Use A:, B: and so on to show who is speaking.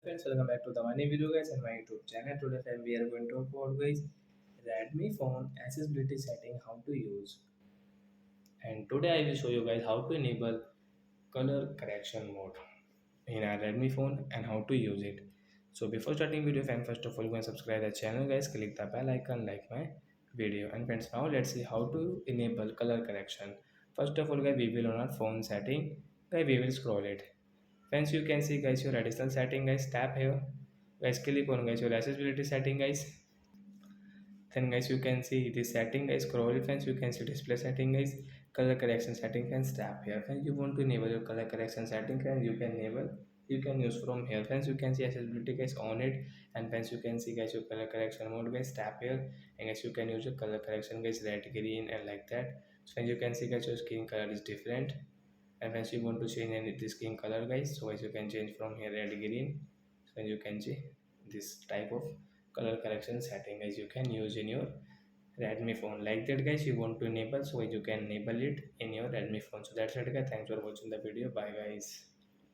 A: Friends, welcome back to the money video guys and my YouTube channel. Today friend, we are going to talk about guys Redmi phone accessibility setting, how to use. And today I will show you guys how to enable color correction mode in our Redmi phone and how to use it. So before starting video friend, first of all go and subscribe the channel guys, click the bell icon, like my video. And friends, now let's see how to enable color correction. First of all guys, we will on our phone setting guys, we will scroll it. Friends, you can see guys your additional setting guys, tap here guys, click on guys your accessibility setting guys. Then guys you can see this setting guys, scroll it friends, you can see display setting guys, color correction setting friends, tap here friends. You want to enable your color correction setting friends, you can enable, you can use from here friends. You can see accessibility guys on it. And friends, you can see guys your color correction mode guys, tap here. And guys you can use your color correction guys, red, green and like that. So friends, you can see guys your skin color is different. And once you want to change any the skin color guys, so as you can change from here red, green. So you can see this type of color correction setting as you can use in your Redmi phone like that guys. You want to enable, so you can enable it in your Redmi phone. So that's it guys, thanks for watching the video, bye guys.